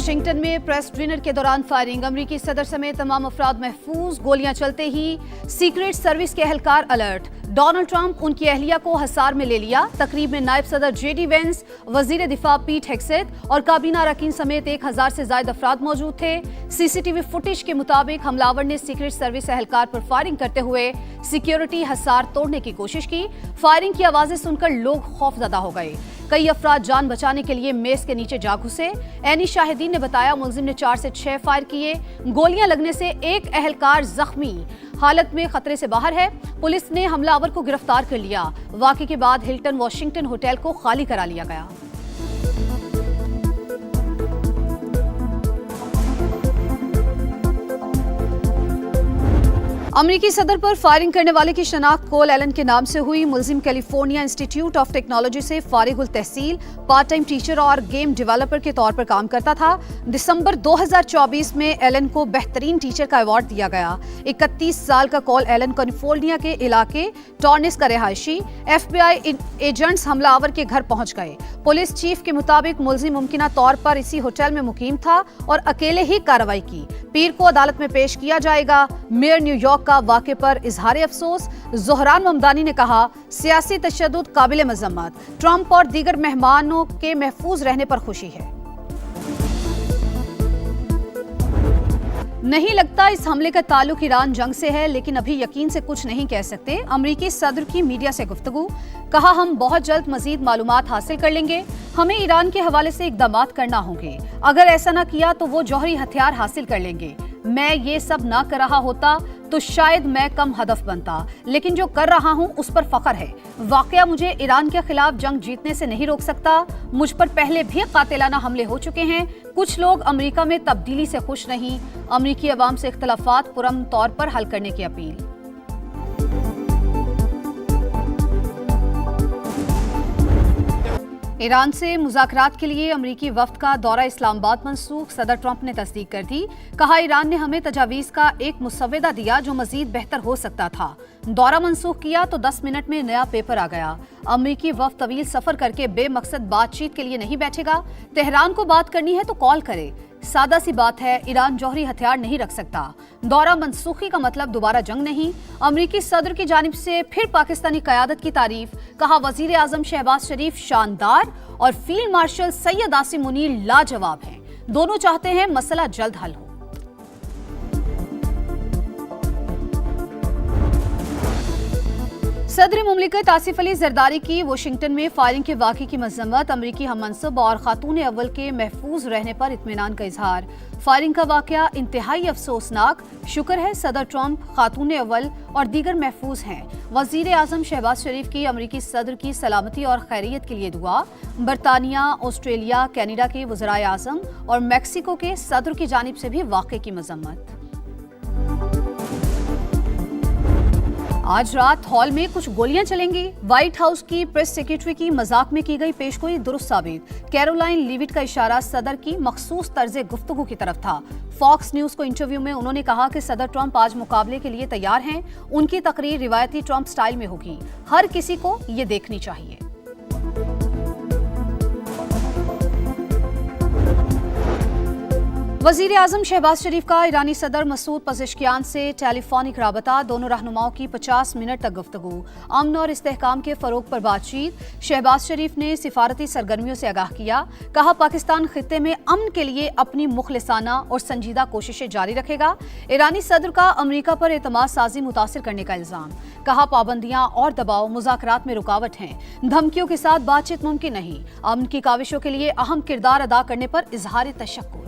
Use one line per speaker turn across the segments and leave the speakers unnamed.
Washington में press dinner के दौरान फायरिंग, अमेरिकी सदर समेत तमाम अफराद महफूज, गोलियां चलते ही सीक्रेट सर्विस के एहलकार अलर्ट। डोनाल्ड ट्रंप उनकी अहलिया को हिसार में ले लिया। तकरीब में नायब सदर जेडी वेंस, वजीर दिफा पीट हेग्सेथ और काबीना अरकान समेत 1000 से ज्यादा अफराद मौजूद थे। सीसीटीवी फुटेज के मुताबिक हमलावर ने सीक्रेट सर्विस एहलकार पर फायरिंग करते हुए सिक्योरिटी हिसार तोड़ने की कोशिश की। फायरिंग की आवाजें सुनकर लोग खौफजदा हो गए। कई अफराद जान बचाने के लिए मेज के नीचे जा घुसे। ऐनी शाहिदीन ने बताया मुलजिम ने 4 से 6 फायर किए। गोलियां लगने से एक एहलकार जख्मी हालत में खतरे से बाहर है। पुलिस ने हमलावर को गिरफ्तार कर लिया। वाक़े के बाद हिल्टन वाशिंगटन होटल को खाली करा लिया गया। अमेरिकी सदर पर फायरिंग करने वाले की शनाख्त कोल एलन के नाम से हुई। मुलजिम कैलिफोर्निया इंस्टीट्यूट ऑफ टेक्नोलॉजी से फारिगुल तहसील, पार्ट टाइम टीचर और गेम डेवलपर के तौर पर काम करता था। दिसंबर 2024 में एलन को बेहतरीन टीचर का अवार्ड दिया गया। 31 साल का कोल एलन कैलिफोर्निया के इलाके टॉर्निस का रिहायशी। FBI एजेंट्स हमलावर के घर पहुंच गए। पुलिस चीफ के मुताबिक मुलजिम मुमकिना तौर पर इसी होटल में मुकीम था और अकेले ही कार्रवाई की। पीर को अदालत में पेश किया जाएगा। मेयर न्यूयॉर्क का वाक़े पर इजहार अफसोस। ज़ोहरान ममदानी ने कहा, सियासी तशद्दुद काबिल मज़म्मत। ट्रंप और दीगर मेहमानों के महफूज रहने पर खुशी है। नहीं लगता इस हमले का ताल्लुक ईरान जंग से है, लेकिन अभी यकीन से कुछ नहीं कह सकते। अमरीकी सदर की मीडिया से गुफ्तगू, कहा हम बहुत जल्द मजीद मालूमात हासिल कर लेंगे। हमें ईरान के हवाले से इकदामात करना होंगे। अगर ऐसा ना किया तो वो जौहरी हथियार हासिल कर लेंगे। मैं ये सब ना कर रहा होता तो शायद मैं कम हदफ बनता, लेकिन जो कर रहा हूं उस पर फख्र है। वाकया मुझे ईरान के खिलाफ जंग जीतने से नहीं रोक सकता। मुझ पर पहले भी कातिलाना हमले हो चुके हैं। कुछ लोग अमेरिका में तब्दीली से खुश नहीं। अमेरिकी अवाम से इख्तलाफात पुरअमन तौर पर हल करने की अपील। ईरान से मुज़ाकरात के लिए अमरीकी वफ्द का दौरा इस्लामाबाद मंसूख, सदर ट्रंप ने तस्दीक कर दी। कहा, ईरान ने हमें तजावीज़ का एक मुसव्वदा दिया जो मजीद बेहतर हो सकता था। दौरा मंसूख किया तो 10 मिनट में नया पेपर आ गया। अमरीकी वफ्द तवील सफर करके बेमकसद बातचीत के लिए नहीं बैठेगा। तेहरान को बात करनी है तो कॉल करे। सादा सी बात है, ईरान जौहरी हथियार नहीं रख सकता। दौरा मनसूखी का मतलब दोबारा जंग नहीं। अमरीकी सदर की जानिब से फिर पाकिस्तानी क़यादत की तारीफ। कहा, वजीर आजम शहबाज शरीफ शानदार और फील्ड मार्शल सैयद आसिम मुनीर लाजवाब हैं। दोनों चाहते हैं मसला जल्द हल हो। सदर मुमलिकत आसिफ अली जरदारी की वाशिंगटन में फायरिंग के वाक़े की मज़म्मत। अमरीकी हममनसब और खातून अव्वल के महफूज रहने पर इत्मीनान का इजहार। फायरिंग का वाक़या इंतहाई अफसोसनाक। शुक्र है सदर ट्रंप, खातून अव्वल और दीगर महफूज हैं। वजीर आजम शहबाज शरीफ की अमरीकी सदर की सलामती और खैरियत के लिए दुआ। बरतानिया, ऑस्ट्रेलिया, कैनेडा के वज़राए आज़म और मैक्सिको के सदर की जानिब से भी वाक़े की मज़म्मत। आज रात हॉल में कुछ गोलियां चलेंगी। व्हाइट हाउस की प्रेस सेक्रेटरी की मजाक में की गई पेशगोई दुरुस्त साबित। कैरोलाइन लीविट का इशारा सदर की मखसूस तर्ज गुफ्तगू की तरफ था। फॉक्स न्यूज को इंटरव्यू में उन्होंने कहा कि सदर ट्रंप आज मुकाबले के लिए तैयार हैं। उनकी तकरीर रिवायती ट्रंप स्टाइल में होगी। हर किसी को ये देखनी चाहिए। वजीर आजम शहबाज शरीफ का ईरानी सदर मसूद पज़ेश्कियान से टेलीफोनिक राबता। दोनों रहनुमाओं की 50 मिनट तक गुफ्तगू। अमन और इस्तेहकाम के फरोग पर बातचीत। शहबाज शरीफ ने सिफारती सरगर्मियों से आगाह किया। कहा, पाकिस्तान खित्ते में अमन के लिए अपनी मुखलिसाना और संजीदा कोशिशें जारी रखेगा। ईरानी सदर का अमरीका पर एतमाद साजी मुतासिर करने का इल्जाम। कहा, पाबंदियां और दबाव मुज़ाकरात में रुकावट हैं। धमकियों के साथ बातचीत मुमकिन नहीं। अमन की काविशों के लिए अहम किरदार अदा करने पर इजहार तशक्कुर।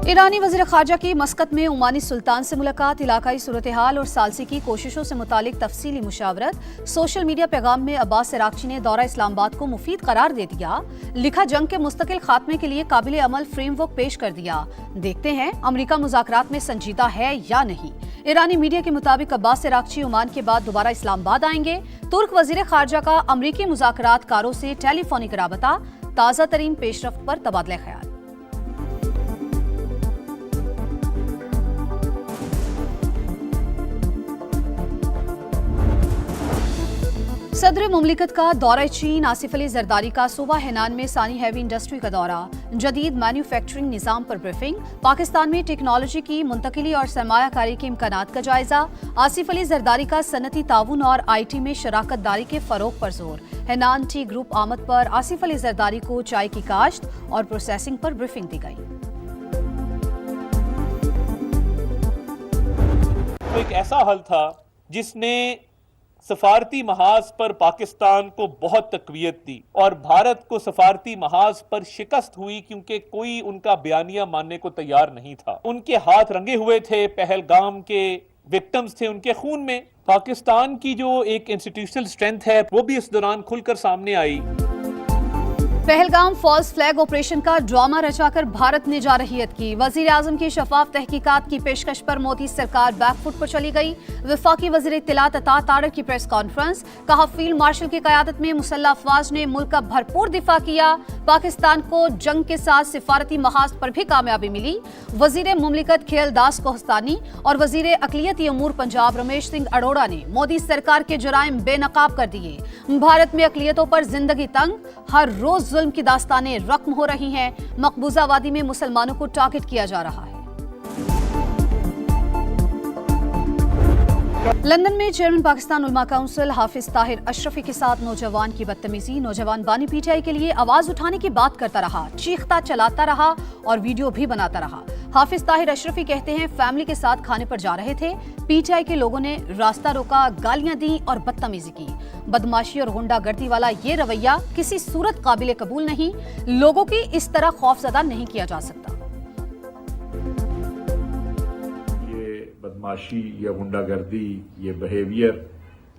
ईरानी वज़ीर ख़ारजा की मस्कत में ओमानी सुल्तान से मुलाकात। इलाकाई सूरत हाल और सालसी की कोशिशों से मुतालिक तफसीली मुशावरत। सोशल मीडिया पैगाम में अब्बास इराक़ची ने दौरा इस्लामाबाद को मुफीद करार दे दिया। लिखा, जंग के मुस्तकिल खात्मे के लिए काबिल अमल फ्रेमवर्क पेश कर दिया। देखते हैं अमरीका मुज़ाकरात में संजीदा है या नहीं। ईरानी मीडिया के मुताबिक अब्बास इराक़ची ओमान के बाद दोबारा इस्लामाबाद आएंगे। तुर्क वज़ीर ख़ारजा का अमरीकी मुज़ाकरात कारों से टेलीफोनिक राबता। ताज़ा तरीन पेशरफ्त पर तबादला ख्याल। सदर मुमलिकत का दौरा चीन आसिफ अली जरदारी का सूबा हेनान में सानी हैवी इंडस्ट्री का दौरा, जदीद मैन्युफैक्चरिंग निज़ाम पर ब्रीफिंग, पाकिस्तान में टेक्नोलॉजी की मुंतकिली और सरमायाकारी के इम्कानात का जायजा, आसिफ अली जरदारी का सनती ताउन और IT में शराकत दारी के फरोग पर जोर, हेनान टी ग्रुप आमद पर आसिफ अली जरदारी को चाय की काश्त और प्रोसेसिंग पर ब्रीफिंग दी गई।
तो एक ऐसा हल था जिसने सफारती महाज पर पाकिस्तान को बहुत तकवीयत दी और भारत को सफारती महाज पर शिकस्त हुई क्योंकि कोई उनका बयानिया मानने को तैयार नहीं था। उनके हाथ रंगे हुए थे, पहलगाम के विक्टिम्स थे उनके खून में। पाकिस्तान की जो एक इंस्टीट्यूशनल स्ट्रेंथ है वो भी इस दौरान खुलकर सामने आई।
पहलगाम फॉल्स फ्लैग ऑपरेशन का ड्रामा रचाकर भारत ने जारहियत की, वजीर आजम की शफाफ तहकीकात की पेशकश पर मोदी सरकार बैकफुट पर चली गई। वफाकी वजीर इत्तलात अता तारक की प्रेस कॉन्फ्रेंस, कहा फील्ड मार्शल की क़यादत में मुसल्लह अफवाज ने मुल्क का भरपूर दिफा किया, पाकिस्तान को जंग के साथ सिफारती महाज पर भी कामयाबी मिली। वजीर मुमलिकत खेलदास कोहस्तानी और वजीर अकलियती अमूर पंजाब रमेश सिंह अरोड़ा ने मोदी सरकार के जुराइम बेनकाब कर दिए। भारत में अकलियतों पर जिंदगी तंग, हर रोज जुल्म की दास्तानें रकम हो रही हैं, मकबूजा वादी में मुसलमानों को टारगेट किया जा रहा है। लंदन में चेयरमैन पाकिस्तान उलमा काउंसिल हाफिज ताहिर अशरफी के साथ नौजवान की बदतमीजी, नौजवान बानी PTI के लिए आवाज उठाने की बात करता रहा, चीखता चलाता रहा और वीडियो भी बनाता रहा। हाफिज ताहिर अशरफी कहते हैं फैमिली के साथ खाने पर जा रहे थे, PTI के लोगों ने रास्ता रोका, गालियां दी और बदतमीजी की। बदमाशी और गुंडागर्दी वाला ये रवैया किसी सूरत काबिल कबूल नहीं, लोगों की इस तरह खौफजदा नहीं किया जा सकता।
बदमाशी या गुंडागर्दी, ये बिहेवियर,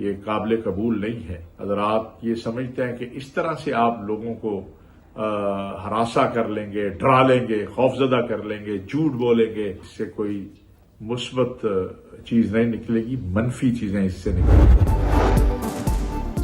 ये काबिल कबूल नहीं है। अगर आप ये समझते हैं कि इस तरह से आप लोगों को हरासा कर लेंगे, डरा लेंगे, खौफजदा कर लेंगे, झूठ बोलेंगे, इससे कोई मुस्बत चीज नहीं निकलेगी, मनफी चीजें इससे निकलेंगी।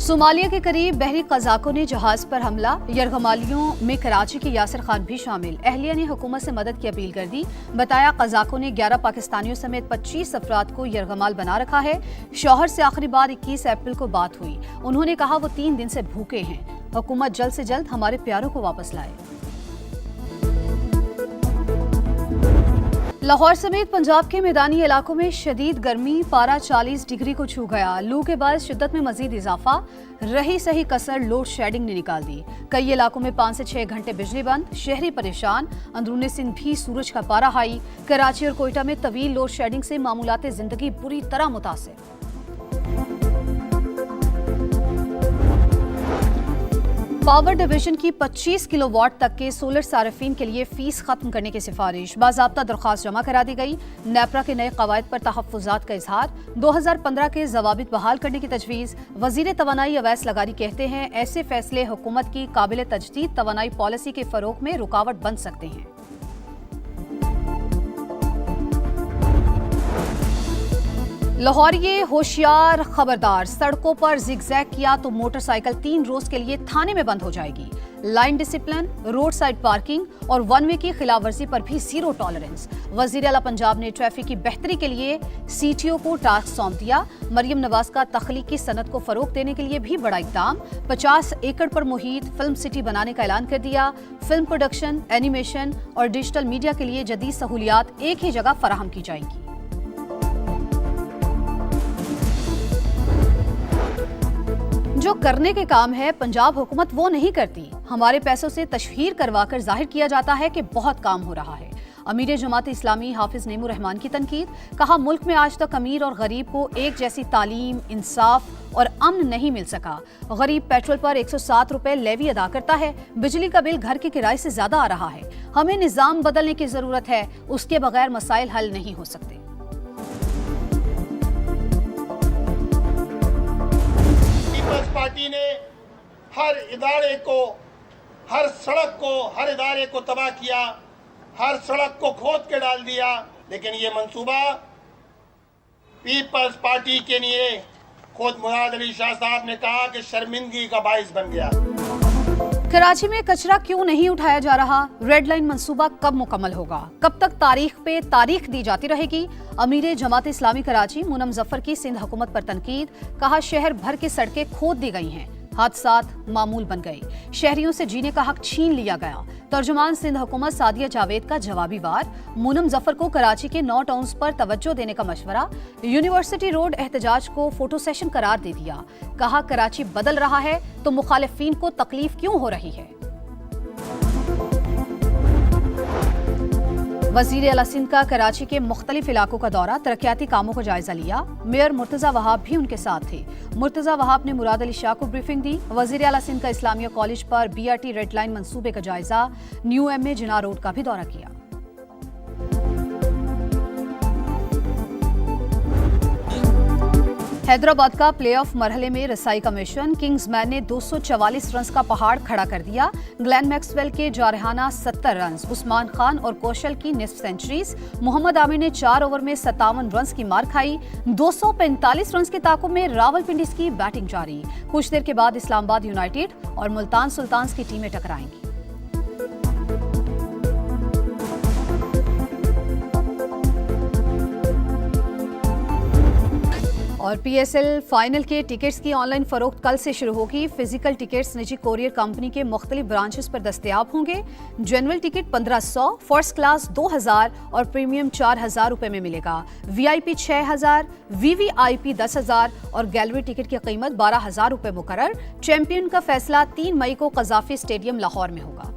सोमालिया के करीब बहरी कज़ाकों ने जहाज पर हमला, यरगमालियों में कराची के यासिर खान भी शामिल। अहलिया ने हुकूमत से मदद की अपील कर दी, बताया कज़ाकों ने 11 पाकिस्तानियों समेत 25 अफराद को यरगमाल बना रखा है। शौहर से आखिरी बार 21 अप्रैल को बात हुई, उन्होंने कहा वो 3 दिन से भूखे हैं, हुकूमत जल्द से जल्द हमारे प्यारों को वापस लाए। लाहौर समेत पंजाब के मैदानी इलाकों में शदीद गर्मी, पारा 40 डिग्री को छू गया। लू के बाद शिद्दत में मजीद इजाफा, रही सही कसर लोड शेडिंग ने निकाल दी। कई इलाकों में 5 से 6 घंटे बिजली बंद, शहरी परेशान। अंदरूनी सिंध भी सूरज का पारा हाई। कराची और कोयटा में तवील लोड शेडिंग से मामूलात जिंदगी बुरी तरह मुतासिर। पावर डिवीजन की 25 किलोवाट तक के सोलर सार्फिन के लिए फीस खत्म करने की सिफारिश, बाज़ाब्ता दरख्वास्त जमा करा दी गई। नेपरा के नए कवायद पर तहफ़्फ़ुज़ात का इजहार, 2015 के ज़वाबित बहाल करने की तजवीज़। वज़ीर तवानाई अवैस लगारी कहते हैं ऐसे फैसले हुकूमत की काबिल तजदीद तवानाई पॉलिसी के फ़रोग़ में रुकावट बन सकते हैं। लाहौरिये होशियार खबरदार, सड़कों पर जिगजैग किया तो मोटरसाइकिल 3 रोज के लिए थाने में बंद हो जाएगी। Line discipline, road side parking और वन वे की खिलाफवर्जी पर भी जीरो टॉलरेंस। वजीर आला पंजाब ने ट्रैफिक की बेहतरी के लिए CTO को टास्क सौंप दिया। मरियम नवाज का तख्लीकी सनत को फरोग देने के लिए भी बड़ा इक़दाम, 50 एकड़ पर मुहित फिल्म सिटी बनाने का ऐलान कर दिया। फिल्म प्रोडक्शन, एनिमेशन और डिजिटल मीडिया के लिए जदीद सहूलियात एक ही जगह फराहम की जाएंगी। जो करने के काम है पंजाब हुकूमत वो नहीं करती। हमारे पैसों से तशहीर करवाकर जाहिर किया जाता है कि बहुत काम हो रहा है। अमीर जमात इस्लामी हाफिज नेमू रहमान की तनकीद, कहा मुल्क में आज तक अमीर और गरीब को एक जैसी तालीम, इंसाफ और अमन नहीं मिल सका। गरीब पेट्रोल पर 107 रुपए लेवी अदा करता है, बिजली का बिल घर के किराए से ज्यादा आ रहा है। हमें निजाम बदलने की जरूरत है, उसके बगैर मसाइल हल नहीं हो सकते।
पार्टी ने हर इदारे को, हर सड़क को, हर इदारे को तबाह किया, हर सड़क को खोद के डाल दिया, लेकिन ये मंसूबा पीपल्स पार्टी के लिए खुद मुराद अली शाह साहब ने कहा कि शर्मिंदगी का बाइस बन गया।
कराची में कचरा क्यों नहीं उठाया जा रहा? रेड लाइन मंसूबा कब मुकम्मल होगा? कब तक तारीख पे तारीख दी जाती रहेगी? अमीर जमात इस्लामी कराची मूनम जफर की सिंध हुकूमत पर तनकीद, कहा शहर भर की सड़कें खोद दी गई हैं, हादसात मामूल बन गए, शहरियों से जीने का हक छीन लिया गया। तर्जुमान सिंध हुकूमत सादिया जावेद का जवाबी वार, मूनम जफर को कराची के 9 टाउन्स पर तवज्जो देने का मशवरा, यूनिवर्सिटी रोड एहतजाज को फोटो सेशन करार दे दिया, कहा कराची बदल रहा है तो मुखालिफिन को तकलीफ क्यों हो रही है। वजीर आला सिंध का कराची के मुख्तलिफ इलाकों का दौरा, तरक्याती कामों का जायजा लिया। मेयर मुर्तजा वहाब भी उनके साथ थे। मुर्तजा वहाब ने मुराद अली शाह को ब्रीफिंग दी। वजीर आला सिंध का इस्लामिया कॉलेज पर BRT रेड लाइन मंसूबे का जायजा, न्यू MA जिना रोड का भी दौरा किया। हैदराबाद का प्लेऑफ मरहले में रसाई का मिशन, किंग्समैन ने 244 रन का पहाड़ खड़ा कर दिया। ग्लेन मैक्सवेल के जारहाना 70 रन, उस्मान खान और कौशल की निस्फ सेंचुरीज, मोहम्मद आमिर ने 4 ओवर में 57 रन की मार खाई। 245 रन के ताकुब में रावलपिंडी की बैटिंग जारी। कुछ देर के बाद इस्लामाबाद यूनाइटेड और मुल्तान सुल्तान्स की टीमें टकराएंगी। और PSL फाइनल के टिकट्स की ऑनलाइन फरोख्त कल से शुरू होगी। फिजिकल टिकट्स निजी कोरियर कंपनी के मुख्तलिफ ब्रांचेस पर दस्तयाब होंगे। जनरल टिकट 1500, फर्स्ट क्लास 2000 और प्रीमियम 4000 रुपए में मिलेगा। VIP 6000, VVIP 10,000 और गैलरी टिकट की कीमत 12,000 रुपए मुकर्रर। चैंपियन का फैसला 3 मई को कजाफी स्टेडियम लाहौर में होगा।